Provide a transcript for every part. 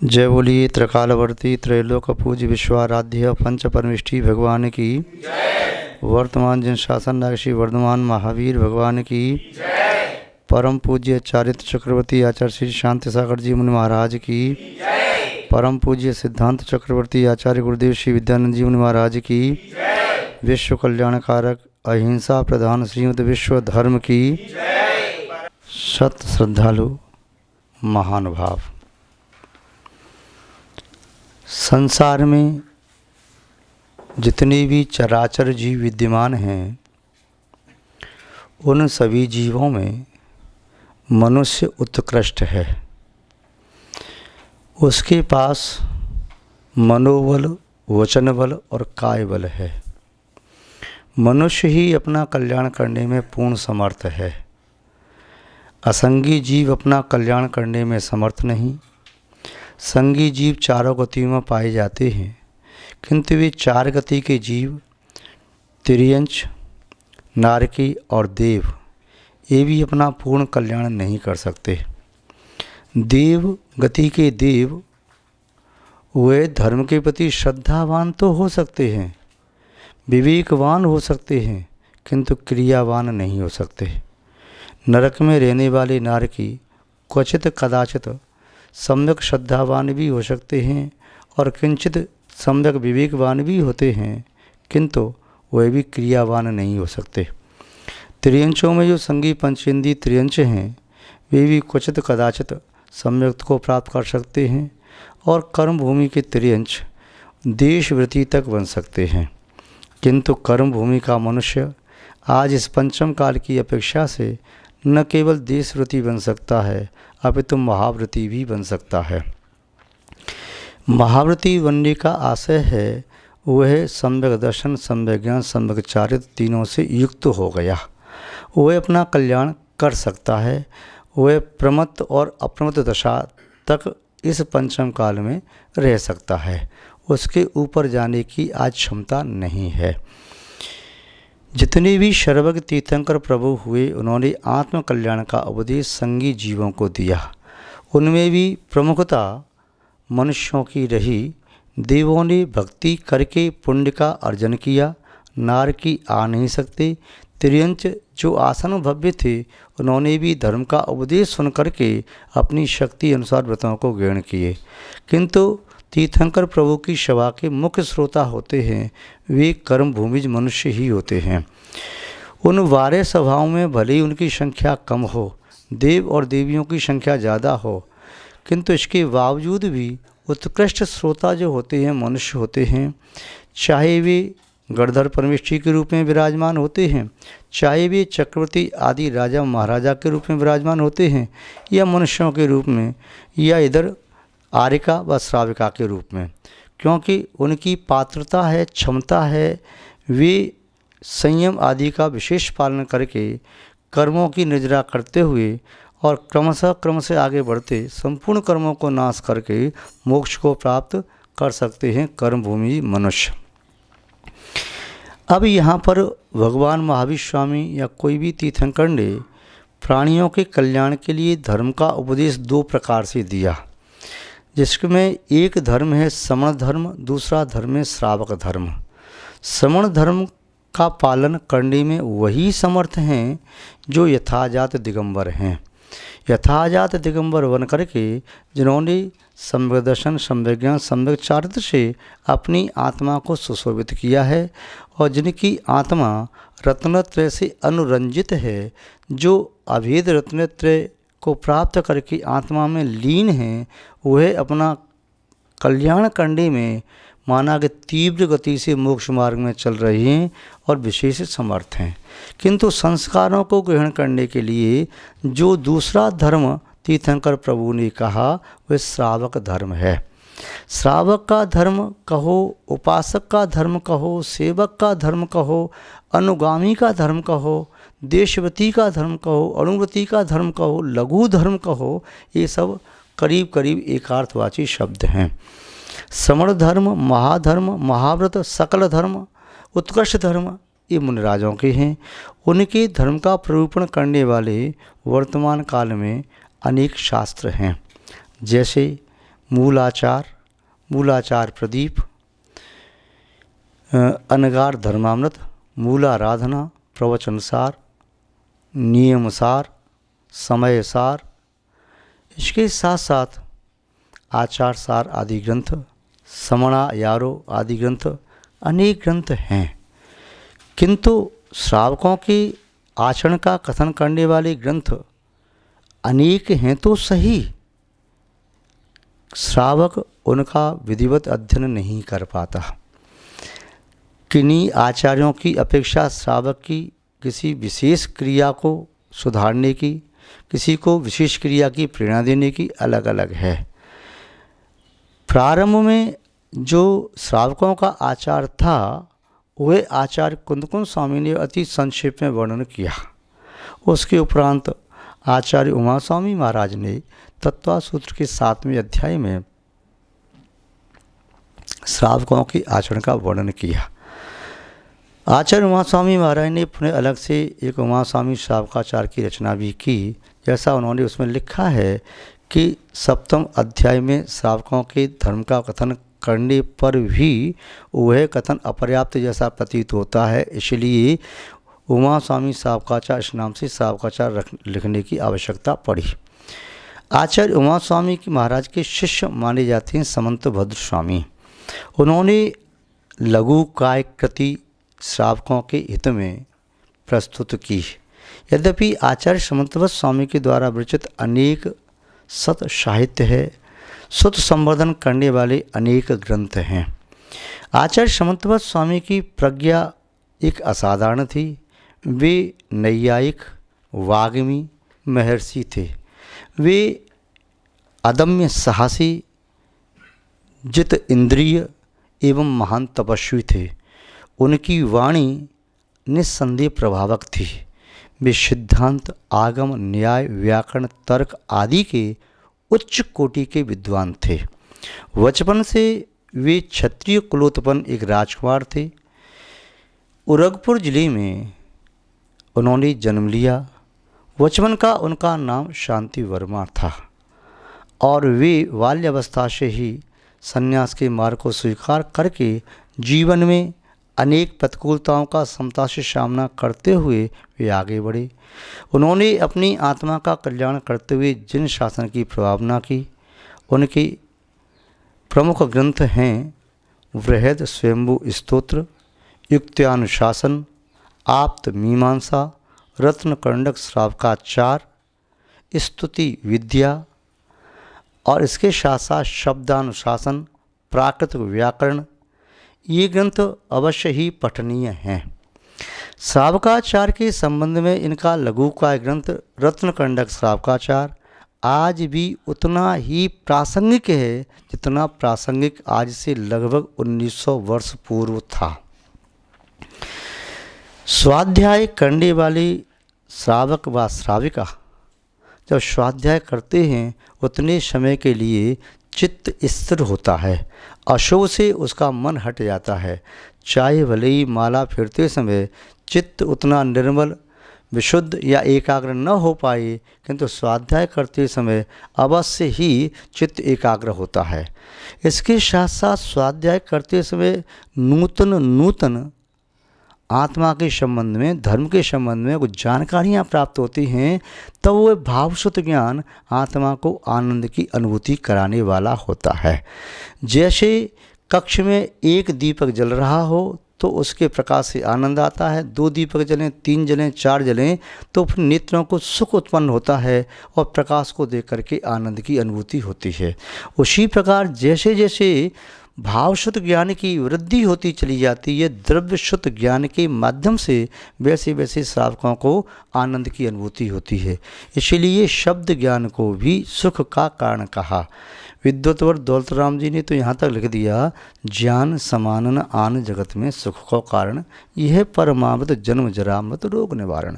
जय बोलिए त्रिकालवर्ती त्रैलोक पूज्य विश्वाराध्य पंच परमेष्ठी भगवान की जय। वर्तमान जिन शासन नागशी वर्धमान महावीर भगवान की जय। परम पूज्य चारित्र चक्रवर्ती आचार्य श्री शांति सागर जी मुनि महाराज की जय। परम पूज्य सिद्धांत चक्रवर्ती आचार्य गुरुदेव श्री विद्यानंद जी मुनि महाराज की जय। विश्व कल्याणकारक अहिंसा प्रधान श्रीमद विश्व धर्म की जय। सत श्रद्धालु महानुभाव, संसार में जितने भी चराचर जीव विद्यमान हैं, उन सभी जीवों में मनुष्य उत्कृष्ट है। उसके पास मनोबल, वचन बल और काय बल है। मनुष्य ही अपना कल्याण करने में पूर्ण समर्थ है। असंगी जीव अपना कल्याण करने में समर्थ नहीं। संगी जीव चारों गतियों में पाए जाते हैं, किंतु वे चार गति के जीव तिर्यंच, नारकी और देव ये भी अपना पूर्ण कल्याण नहीं कर सकते। देव गति के देव वे धर्म के प्रति श्रद्धावान तो हो सकते हैं, विवेकवान हो सकते हैं, किंतु क्रियावान नहीं हो सकते। नरक में रहने वाले नारकी क्वचित कदाचित सम्यक श्रद्धावान भी हो सकते हैं और किंचित सम्यक विवेकवान भी होते हैं, किंतु वह भी क्रियावान नहीं हो सकते। त्रियंचों में जो संगी पंचेंद्रिय त्रियंच हैं, वे भी क्वचित कदाचित सम्यक को प्राप्त कर सकते हैं और कर्म भूमि के त्रियंच देशवृत्ति तक बन सकते हैं, किंतु कर्म भूमि का मनुष्य आज इस पंचम काल की अपेक्षा से न केवल देशवृत्ति बन सकता है, अपितु महाव्रती भी बन सकता है। महाव्रती बनने का आशय है वह सम्यक दर्शन, सम्यक ज्ञान, सम्यक चारित्र तीनों से युक्त हो गया। वह अपना कल्याण कर सकता है। वह प्रमत्त और अप्रमत्त दशा तक इस पंचम काल में रह सकता है। उसके ऊपर जाने की आज क्षमता नहीं है। जितने भी सर्वज्ञ तीर्थंकर प्रभु हुए, उन्होंने आत्म कल्याण का उपदेश संगी जीवों को दिया। उनमें भी प्रमुखता मनुष्यों की रही। देवों ने भक्ति करके पुण्य का अर्जन किया, नारकी आ नहीं सकते। त्रियंच जो आसन भव्य थे, उन्होंने भी धर्म का उपदेश सुन करके अपनी शक्ति अनुसार व्रतों को ग्रहण किए, किंतु तीर्थंकर प्रभु की सभा के मुख्य श्रोता होते हैं वे कर्म भूमिज मनुष्य ही होते हैं। उन 12 सभाओं में भले ही उनकी संख्या कम हो, देव और देवियों की संख्या ज़्यादा हो, किंतु इसके बावजूद भी उत्कृष्ट श्रोता जो होते हैं मनुष्य होते हैं। चाहे वे गणधर परमेष्ठी के रूप में विराजमान होते हैं, चाहे वे चक्रवर्ती आदि राजा महाराजा के रूप में विराजमान होते हैं, या मनुष्यों के रूप में, या इधर आर्यिका व श्राविका के रूप में, क्योंकि उनकी पात्रता है, क्षमता है। वे संयम आदि का विशेष पालन करके कर्मों की निर्जरा करते हुए और क्रमशः आगे बढ़ते संपूर्ण कर्मों को नाश करके मोक्ष को प्राप्त कर सकते हैं कर्मभूमि मनुष्य। अब यहाँ पर भगवान महावीर स्वामी या कोई भी तीर्थंकर ने प्राणियों के कल्याण के लिए धर्म का उपदेश 2 प्रकार से दिया, जिसमें एक धर्म है श्रमण धर्म, दूसरा धर्म है श्रावक धर्म। श्रमण धर्म का पालन करने में वही समर्थ हैं जो यथाजात दिगंबर हैं। यथाजात दिगंबर बन करके जिन्होंने सम्यक दर्शन, सम्यक ज्ञान, सम्यक चारित्र से अपनी आत्मा को सुशोभित किया है और जिनकी आत्मा रत्नत्रय से अनुरंजित है, जो अभेद रत्नत्रय को प्राप्त करके आत्मा में लीन हैं, वह अपना कल्याण करने में माना कि तीव्र गति से मोक्ष मार्ग में चल रहे हैं और विशेष समर्थ हैं। किंतु संस्कारों को ग्रहण करने के लिए जो दूसरा धर्म तीर्थंकर प्रभु ने कहा वह श्रावक धर्म है। श्रावक का धर्म कहो, उपासक का धर्म कहो, सेवक का धर्म कहो, अनुगामी का धर्म कहो, देशवती का धर्म कहो, अणुव्रती का धर्म कहो, लघु धर्म कहो, ये सब करीब करीब एकार्थवाची शब्द हैं। श्रमण धर्म, महाधर्म, महाव्रत, सकल धर्म, उत्कृष्ट धर्म ये मुनिराजों के हैं। उनके धर्म का प्ररूपण करने वाले वर्तमान काल में अनेक शास्त्र हैं। जैसे मूलाचार, मूलाचार प्रदीप, अनगार धर्मामृत, मूलाराधना, प्रवचनसार, नियमसार, समयसार। इसके साथ साथ आचार सार आदि ग्रंथ, समणा यारो आदि ग्रंथ, अनेक ग्रंथ हैं। किंतु श्रावकों के आचरण का कथन करने वाले ग्रंथ अनेक हैं तो सही, श्रावक उनका विधिवत अध्ययन नहीं कर पाता। किन्हीं आचार्यों की अपेक्षा श्रावक की किसी विशेष क्रिया को सुधारने की, किसी को विशेष क्रिया की प्रेरणा देने की अलग अलग है। प्रारंभ में जो श्रावकों का आचार था वह आचार्य कुंदकुंद स्वामी ने अति संक्षेप में वर्णन किया। उसके उपरांत आचार्य उमा स्वामी महाराज ने तत्व सूत्र के 7वें अध्याय में श्रावकों के आचरण का वर्णन किया। आचार्य उमा स्वामी महाराज ने पुनः अलग से एक उमा स्वामी श्रावकाचार की रचना भी की। जैसा उन्होंने उसमें लिखा है कि 7वें अध्याय में श्रावकों के धर्म का कथन करने पर भी वह कथन अपर्याप्त जैसा प्रतीत होता है, इसलिए उमा स्वामी श्रावकाचार इस नाम से श्रावकाचार लिखने की आवश्यकता पड़ी। आचार्य उमा स्वामी की महाराज के शिष्य माने जाते हैं समंत भद्र स्वामी। उन्होंने लघु काय कृति श्रावकों के हित में प्रस्तुत की। यद्यपि आचार्य समंतभद्र स्वामी के द्वारा विरचित अनेक सत साहित्य है, सुत संवर्धन करने वाले अनेक ग्रंथ हैं। आचार्य समंतभद्र स्वामी की प्रज्ञा एक असाधारण थी। वे नैयायिक, वाग्मी, महर्षि थे। वे अदम्य साहसी, जित इंद्रिय एवं महान तपस्वी थे। उनकी वाणी निस्संदेह प्रभावक थी। वे सिद्धांत, आगम, न्याय, व्याकरण, तर्क आदि के उच्च कोटि के विद्वान थे। बचपन से वे क्षत्रिय कुलोत्पन्न एक राजकुमार थे। उरगपुर जिले में उन्होंने जन्म लिया। बचपन का उनका नाम शांति वर्मा था और वे बाल्यावस्था से ही संन्यास के मार्ग को स्वीकार करके जीवन में अनेक प्रतिकूलताओं का समता से सामना करते हुए वे आगे बढ़े। उन्होंने अपनी आत्मा का कल्याण करते हुए जिन शासन की प्रभावना की, उनके प्रमुख ग्रंथ हैं बृहद स्वयंभू स्तोत्र, युक्त्यानुशासन, आप्त मीमांसा, रत्नकंडक श्रावकाचार, स्तुति विद्या और इसके साथ साथ शब्दानुशासन, प्राकृतिक व्याकरण। ये ग्रंथ अवश्य ही पठनीय हैं। श्रावकाचार के संबंध में इनका लघुकाय ग्रंथ रत्नकंडक श्रावकाचार आज भी उतना ही प्रासंगिक है जितना प्रासंगिक आज से लगभग 1900 वर्ष पूर्व था। स्वाध्याय करने वाले श्रावक व श्राविका जब स्वाध्याय करते हैं उतने समय के लिए चित्त स्थिर होता है, अशुभ से उसका मन हट जाता है। चाहे भले ही माला फेरते समय चित्त उतना निर्मल, विशुद्ध या एकाग्र न हो पाए, किंतु स्वाध्याय करते समय अवश्य ही चित्त एकाग्र होता है। इसके साथ साथ स्वाध्याय करते समय नूतन आत्मा के संबंध में, धर्म के संबंध में कुछ जानकारियाँ प्राप्त होती हैं, तब वह भावशुद्ध ज्ञान आत्मा को आनंद की अनुभूति कराने वाला होता है। जैसे कक्ष में एक दीपक जल रहा हो तो उसके प्रकाश से आनंद आता है, 2 दीपक जलें, 3 जलें, 4 जलें तो फिर नेत्रों को सुख उत्पन्न होता है और प्रकाश को देख करके आनंद की अनुभूति होती है। उसी प्रकार जैसे जैसे भावशुद्ध ज्ञान की वृद्धि होती चली जाती है द्रव्य शुद्ध ज्ञान के माध्यम से, वैसे वैसे श्रावकों को आनंद की अनुभूति होती है। इसलिए शब्द ज्ञान को भी सुख का कारण कहा। विद्वतवर दौलतराम जी ने तो यहाँ तक लिख दिया, ज्ञान समानन आन जगत में सुख का कारण, यह परमामृत जन्म जरा मृत रोग निवारण।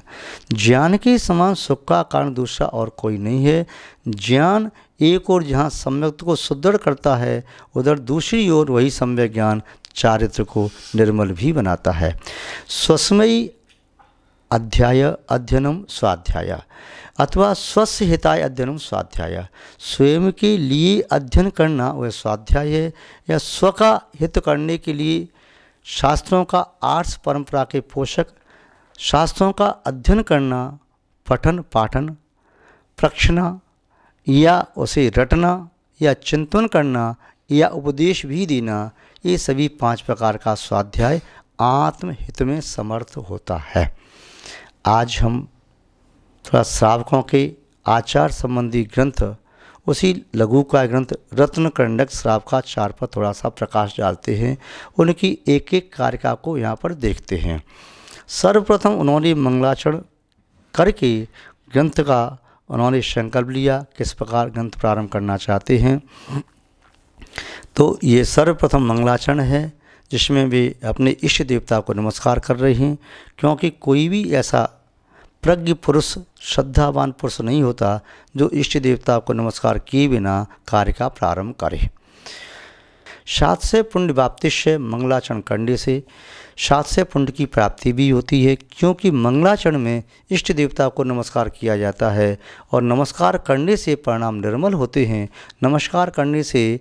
ज्ञान के समान सुख का कारण दूसरा और कोई नहीं है। ज्ञान एक और जहाँ सम्यक को सुदृढ़ करता है, उधर दूसरी ओर वही सम्यक ज्ञान चारित्र को निर्मल भी बनाता है। स्वस्मयी अध्याय अध्ययनम स्वाध्याय। अथवा स्वस्य हिताय अध्ययनम स्वाध्याय, स्वयं के लिए अध्ययन करना वह स्वाध्याय है, या स्व का हित करने के लिए शास्त्रों का आर्ष परंपरा के पोषक शास्त्रों का अध्ययन करना, पठन पाठन प्रक्षणा या उसे रटना या चिंतन करना या उपदेश भी देना, ये सभी 5 प्रकार का स्वाध्याय आत्महित में समर्थ होता है। आज हम थोड़ा श्रावकों के आचार संबंधी ग्रंथ, उसी लघु का ग्रंथ रत्न कंडक श्रावकाचार पर थोड़ा सा प्रकाश डालते हैं। उनकी एक एक कारिका को यहाँ पर देखते हैं। सर्वप्रथम उन्होंने मंगलाचरण करके ग्रंथ का उन्होंने संकल्प लिया, किस प्रकार ग्रंथ प्रारंभ करना चाहते हैं। तो ये सर्वप्रथम मंगलाचरण है, जिसमें वे अपने इष्ट देवता को नमस्कार कर रहे हैं, क्योंकि कोई भी ऐसा प्रज्ञ पुरुष, श्रद्धावान पुरुष नहीं होता जो इष्ट देवता को नमस्कार किए बिना कार्य का प्रारंभ करे। 700 पुण्य वाप्तिश्य मंगलाचरण करने से 700 पुण्य की प्राप्ति भी होती है, क्योंकि मंगलाचरण में इष्ट देवता को नमस्कार किया जाता है और नमस्कार करने से परिणाम निर्मल होते हैं। नमस्कार करने से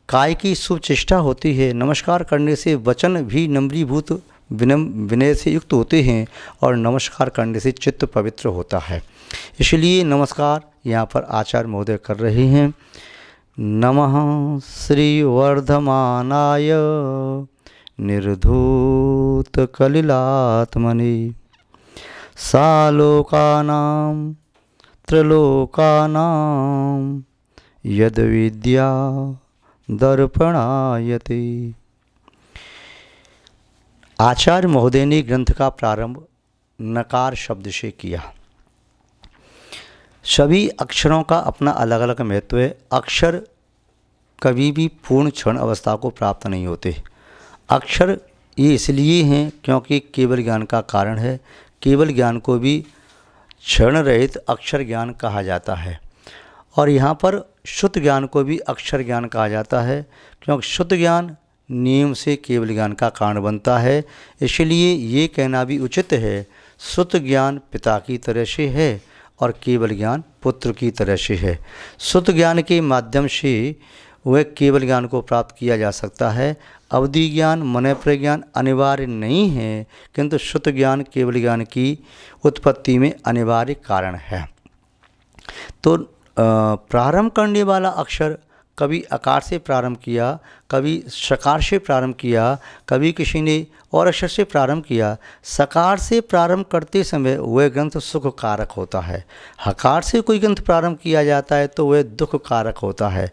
काय की शुभ चेष्टा होती है। नमस्कार करने से वचन भी नम्रीभूत विनय से युक्त होते हैं और नमस्कार करने से चित्त पवित्र होता है। इसलिए नमस्कार यहाँ पर आचार्य महोदय कर रहे हैं। नमः श्री वर्धमानाय निर्धूत कलिलात्मने सालोकानां त्रिलोकानां यद विद्या दर्पणायते। आचार्य महोदय ने ग्रंथ का प्रारंभ नकार शब्द से किया। सभी अक्षरों का अपना अलग अलग महत्व है। अक्षर कभी भी पूर्ण क्षण अवस्था को प्राप्त नहीं होते। अक्षर ये इसलिए हैं क्योंकि केवल ज्ञान का कारण है। केवल ज्ञान को भी क्षण रहित अक्षर ज्ञान कहा जाता है, और यहाँ पर शुद्ध ज्ञान को भी अक्षर ज्ञान कहा जाता है, क्योंकि शुद्ध ज्ञान नियम से केवल ज्ञान का कारण बनता है। इसलिए ये कहना भी उचित है, शुद्ध ज्ञान पिता की तरह से है और केवल ज्ञान पुत्र की तरह से है। शुद्ध ज्ञान के माध्यम से वह केवल ज्ञान को प्राप्त किया जा सकता है। अवधि ज्ञान, मन प्रज्ञान अनिवार्य नहीं है, किंतु शुद्ध ज्ञान केवल ज्ञान की उत्पत्ति में अनिवार्य कारण है। तो प्रारंभ करने वाला अक्षर कभी आकार से प्रारंभ किया, कभी सकार से प्रारंभ किया, कभी किसी ने और अक्षर से प्रारंभ किया। सकार से प्रारंभ करते समय वह ग्रंथ सुख कारक होता है। हकार से कोई ग्रंथ प्रारंभ किया जाता है तो वह दुख कारक होता है।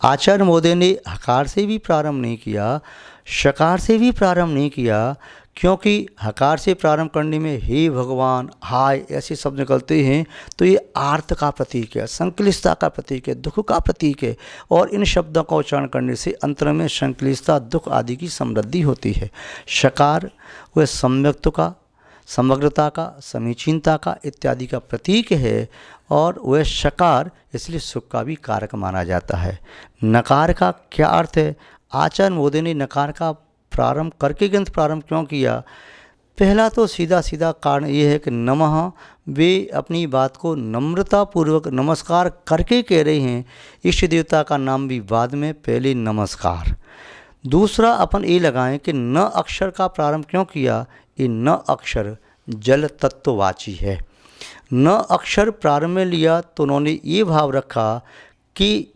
आचार्य महोदय ने हकार से भी प्रारंभ नहीं किया, शकार से भी प्रारंभ नहीं किया, क्योंकि हकार से प्रारंभ करने में हे भगवान, हाय ऐसे शब्द निकलते हैं तो ये आर्त का प्रतीक है, संक्लिष्टता का प्रतीक है, दुख का प्रतीक है, और इन शब्दों का उच्चारण करने से अंतर में संक्लिष्टता, दुख आदि की समृद्धि होती है। शकार वह सम्यक्त्व का, समग्रता का, समीचीनता का इत्यादि का प्रतीक है, और वह शकार इसलिए सुख का भी कारक माना जाता है। नकार का क्या अर्थ है? आचार्य महोदय ने नकार का प्रारंभ करके ग्रंथ प्रारंभ क्यों किया? पहला तो सीधा सीधा कारण ये है कि नमः, वे अपनी बात को नम्रतापूर्वक नमस्कार करके कह रहे हैं। इष्ट देवता का नाम भी बाद में, पहले नमस्कार। दूसरा अपन ये लगाएं कि न अक्षर का प्रारंभ क्यों किया? ये न अक्षर जल तत्ववाची है। न अक्षर प्रारंभ में लिया तो उन्होंने ये भाव रखा कि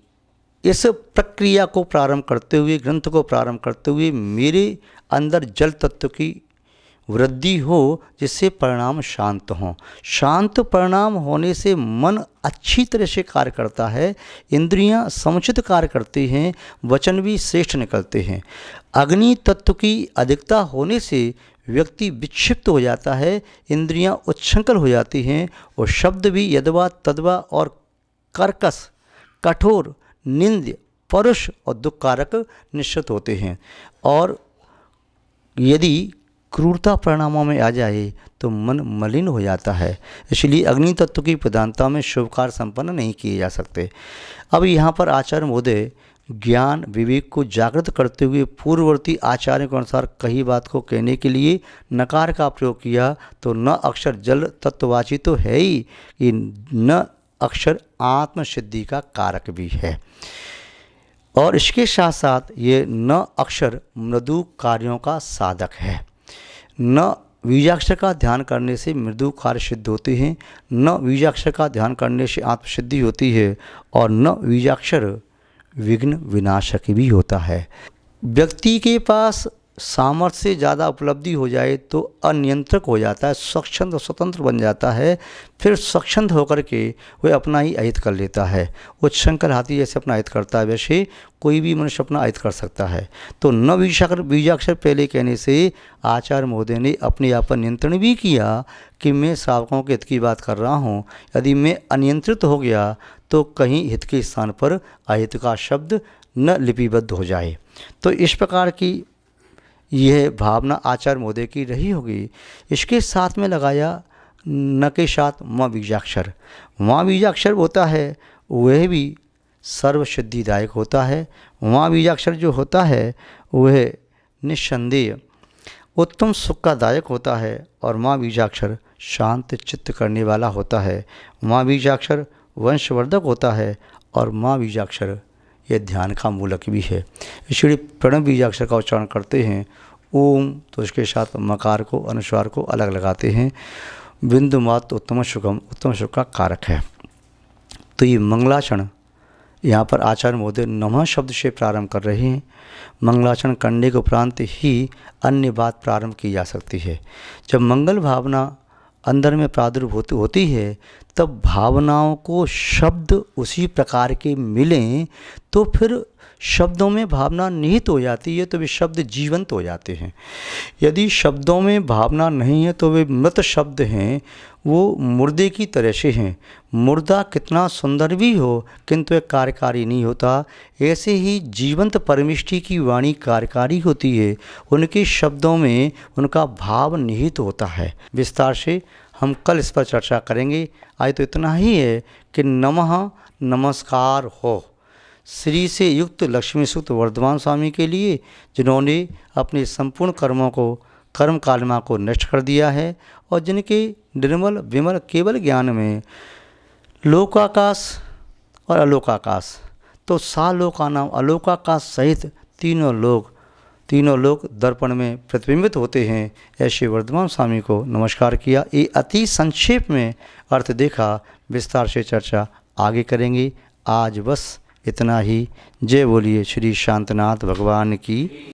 इस प्रक्रिया को प्रारंभ करते हुए, ग्रंथ को प्रारंभ करते हुए मेरे अंदर जल तत्व की वृद्धि हो, जिससे परिणाम शांत हों। शांत परिणाम होने से मन अच्छी तरह से कार्य करता है, इंद्रियां समुचित कार्य करती हैं, वचन भी श्रेष्ठ निकलते हैं। अग्नि तत्व की अधिकता होने से व्यक्ति विक्षिप्त हो जाता है, इंद्रियां उच्छृंखल हो जाती हैं, और शब्द भी यदवा तदवा और कर्कश, कठोर, निंद्य, परुष और दुखकारक निश्चित होते हैं। और यदि क्रूरता परिणामों में आ जाए तो मन मलिन हो जाता है। इसलिए अग्नि तत्व की प्रधानता में शुभ कार्य संपन्न नहीं किए जा सकते। अब यहाँ पर आचार्य महोदय ज्ञान विवेक को जागृत करते हुए पूर्ववर्ती आचार्यों के अनुसार कही बात को कहने के लिए नकार का प्रयोग किया तो न अक्षर जल तत्ववाची तो है ही, ये न अक्षर आत्मसिद्धि का कारक भी है। और इसके साथ साथ ये न अक्षर मृदु कार्यों का साधक है। न बीजाक्षर का ध्यान करने से मृदु कार्य सिद्ध होते हैं, न बीजाक्षर का ध्यान करने से आत्मसिद्धि होती है, और न बीजाक्षर विघ्न विनाशक भी होता है। व्यक्ति के पास सामर्थ्य से ज़्यादा उपलब्धि हो जाए तो अनियंत्रक हो जाता है, स्वच्छंद और स्वतंत्र बन जाता है। फिर स्वच्छंद होकर के वह अपना ही अहित कर लेता है। उच्छृंखल हाथी जैसे अपना अहित करता है वैसे कोई भी मनुष्य अपना अहित कर सकता है। तो न बीजाक्षर पहले कहने से आचार्य महोदय ने अपने आप पर नियंत्रण भी किया कि मैं श्रावकों के हित की बात कर रहा हूँ। यदि मैं अनियंत्रित हो गया तो कहीं हित के स्थान पर अहित का शब्द न लिपिबद्ध हो जाए। तो इस प्रकार की यह भावना आचार्य महोदय की रही होगी। इसके साथ में लगाया न के साथ माँ बीजाक्षर। माँ बीजाक्षर होता है वह भी सर्वसिद्धिदायक होता है। माँ बीजाक्षर जो होता है वह निस्संदेह उत्तम सुख का दायक होता है और माँ बीजाक्षर शांत चित्त करने वाला होता है। माँ बीजाक्षर वंशवर्धक होता है और माँ बीजाक्षर यह ध्यान का मूलक भी है। इसलिए प्रणव बीजाक्षर का उच्चारण करते हैं ओम तो उसके साथ मकार को अनुस्वार को अलग लगाते हैं। बिंदु मात उत्तम सुख का कारक है। तो ये मंगलाचरण यहाँ पर आचार्य महोदय नमः शब्द से प्रारंभ कर रहे हैं। मंगलाचरण करने के उपरांत ही अन्य बात प्रारंभ की जा सकती है। जब मंगल भावना अंदर में प्रादुर्भूत होती है तब भावनाओं को शब्द उसी प्रकार के मिलें तो फिर शब्दों में भावना निहित हो जाती है, तो वे शब्द जीवंत हो जाते हैं। यदि शब्दों में भावना नहीं है तो वे मृत शब्द हैं, वो मुर्दे की तरह से हैं। मुर्दा कितना सुंदर भी हो किंतु एक कार्यकारी नहीं होता, ऐसे ही जीवंत परमेष्टि की वाणी कार्यकारी होती है। उनके शब्दों में उनका भाव निहित होता है। विस्तार से हम कल इस पर चर्चा करेंगे। आज तो इतना ही है कि नमः नमस्कार हो श्री से युक्त लक्ष्मी सूक्त वर्धमान स्वामी के लिए, जिन्होंने अपने संपूर्ण कर्मों को कर्म कालिमा को नष्ट कर दिया है और जिनके निर्मल विमल केवल ज्ञान में लोकाकाश और अलोकाकाश तो सालोकानाम अलोकाकाश सहित तीनों लोग दर्पण में प्रतिबिंबित होते हैं। ऐसे वर्धमान स्वामी को नमस्कार किया। ये अति संक्षेप में अर्थ देखा, विस्तार से चर्चा आगे करेंगे। आज बस इतना ही। जय बोलिए श्री शांतनाथ भगवान की।